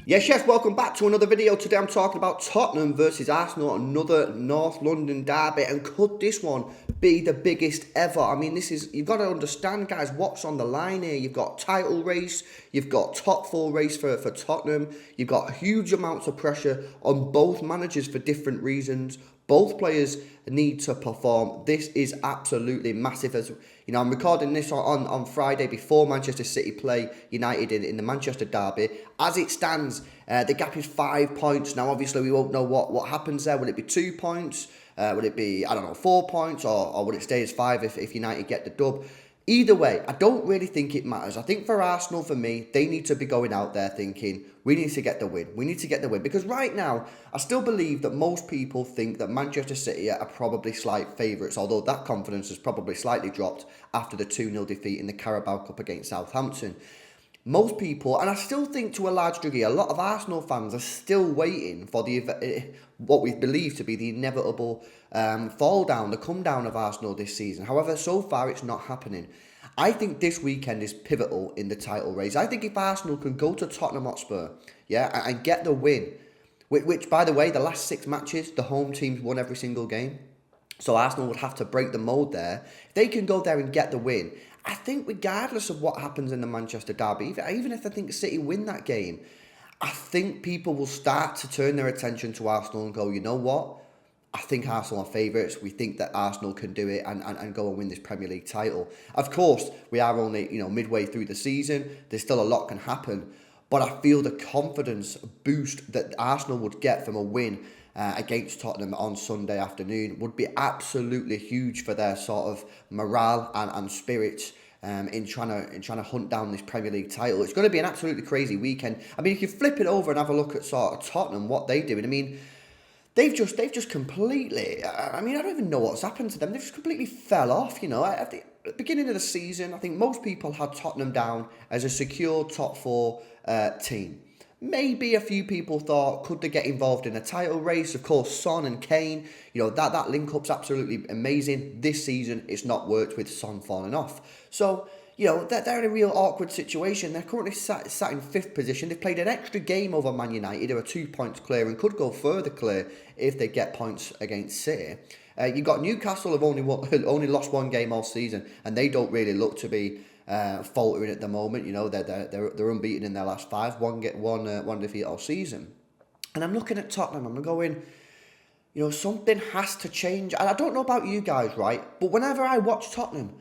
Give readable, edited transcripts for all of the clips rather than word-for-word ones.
Yes, welcome back to another video. Today I'm talking about Tottenham versus Arsenal, another North London derby, and could this one be the biggest ever? I mean, you've got to understand, guys, what's on the line here. You've got title race, you've got top four race for Tottenham, you've got huge amounts of pressure on both managers for different reasons. Both players need to perform. This is absolutely massive. As you know, I'm recording this on Friday before Manchester City play United in the Manchester derby. As it stands, the gap is 5 points. Now, obviously, we won't know what happens there. Will it be 2 points? Will it be, 4 points? Or will it stay as 5 if United get the dub? Either way, I don't really think it matters. I think for Arsenal, for me, they need to be going out there thinking, we need to get the win. We need to get the win. Because right now, I still believe that most people think that Manchester City are probably slight favourites, although that confidence has probably slightly dropped after the 2-0 defeat in the Carabao Cup against Southampton. Most people, and I still think to a large degree, a lot of Arsenal fans are still waiting for what we believe to be the inevitable fall down, the come down of Arsenal this season. However, so far it's not happening. I think this weekend is pivotal in the title race. I think if Arsenal can go to Tottenham Hotspur, and get the win, which by the way, the last 6 matches, the home teams won every single game. So Arsenal would have to break the mould there. If they can go there and get the win, I think regardless of what happens in the Manchester derby, even if I think City win that game, I think people will start to turn their attention to Arsenal and go, you know what? I think Arsenal are favourites. We think that Arsenal can do it and go and win this Premier League title. Of course, we are only midway through the season. There's still a lot can happen. But I feel the confidence boost that Arsenal would get from a win against Tottenham on Sunday afternoon would be absolutely huge for their sort of morale and spirit in trying to hunt down this Premier League title. It's going to be an absolutely crazy weekend. I mean, if you flip it over and have a look at sort of Tottenham, what they're doing, I mean, they've just completely, I mean, I don't even know what's happened to them. They've just completely fell off, At the beginning of the season, I think most people had Tottenham down as a secure top 4 team. Maybe a few people thought, could they get involved in a title race? Of course, Son and Kane, that link-up's absolutely amazing. This season, it's not worked with Son falling off. So, they're in a real awkward situation. They're currently sat in 5th position. They've played an extra game over Man United, who are 2 points clear and could go further clear if they get points against City. You've got Newcastle have only lost 1 game all season, and they don't really look to be faltering at the moment. They're unbeaten in their last 5, one defeat all season. And I'm looking at Tottenham, I'm going, something has to change. And I don't know about you guys, right? But whenever I watch Tottenham,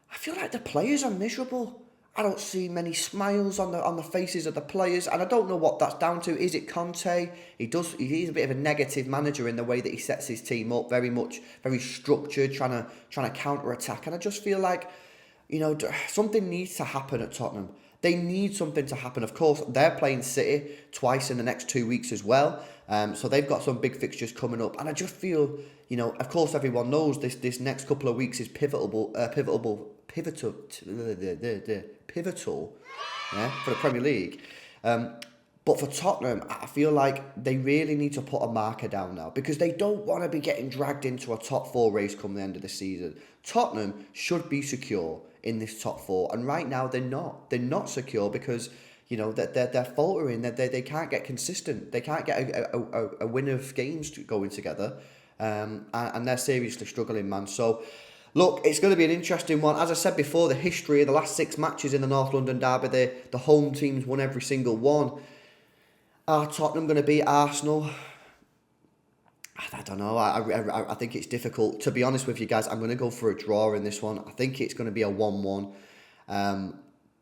I feel like the players are miserable. I don't see many smiles on the faces of the players, and I don't know what that's down to. Is it Conte? He's a bit of a negative manager in the way that he sets his team up, very structured, trying to counter attack. And I just feel like, something needs to happen at Tottenham. They need something to happen. Of course, they're playing City twice in the next 2 weeks as well. So they've got some big fixtures coming up. And I just feel, of course, everyone knows this next couple of weeks is pivotal, for the Premier League. But for Tottenham, I feel like they really need to put a marker down now, because they don't want to be getting dragged into a top 4 race come the end of the season. Tottenham should be secure in this top 4, and right now they're not. They're not secure because they're faltering. They can't get consistent. They can't get a win of games going together, and they're seriously struggling, man. So, look, it's going to be an interesting one. As I said before, the history of the last 6 matches in the North London derby, the home teams won every single one. Are Tottenham going to beat Arsenal? I don't know. I think it's difficult. To be honest with you guys, I'm going to go for a draw in this one. I think it's going to be a 1-1.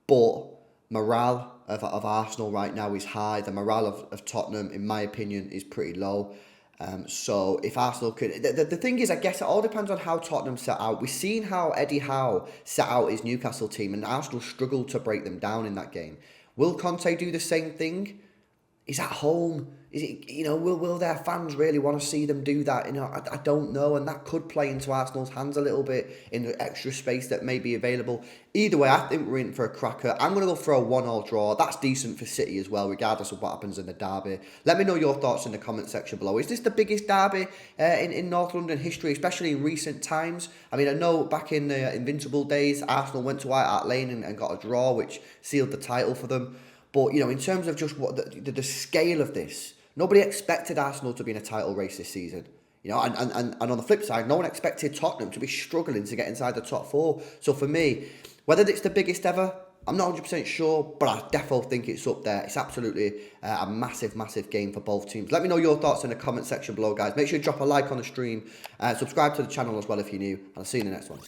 But morale of Arsenal right now is high. The morale of Tottenham, in my opinion, is pretty low. So if Arsenal could... The thing is, I guess it all depends on how Tottenham set out. We've seen how Eddie Howe set out his Newcastle team, and Arsenal struggled to break them down in that game. Will Conte do the same thing? Is at home. Is it, will their fans really want to see them do that? I don't know, and that could play into Arsenal's hands a little bit in the extra space that may be available. Either way, I think we're in for a cracker. I'm going to go for a 1-1 draw. That's decent for City as well, regardless of what happens in the derby. Let me know your thoughts in the comment section below. Is this the biggest derby in North London history, especially in recent times? I mean, I know back in the Invincible days, Arsenal went to White Hart Lane and got a draw, which sealed the title for them. But, you know, in terms of just what the scale of this, nobody expected Arsenal to be in a title race this season. You know, and on the flip side, no one expected Tottenham to be struggling to get inside the top four. So for me, whether it's the biggest ever, I'm not 100% sure, but I definitely think it's up there. It's absolutely a massive, massive game for both teams. Let me know your thoughts in the comment section below, guys. Make sure you drop a like on the stream, subscribe to the channel as well if you're new, and I'll see you in the next one.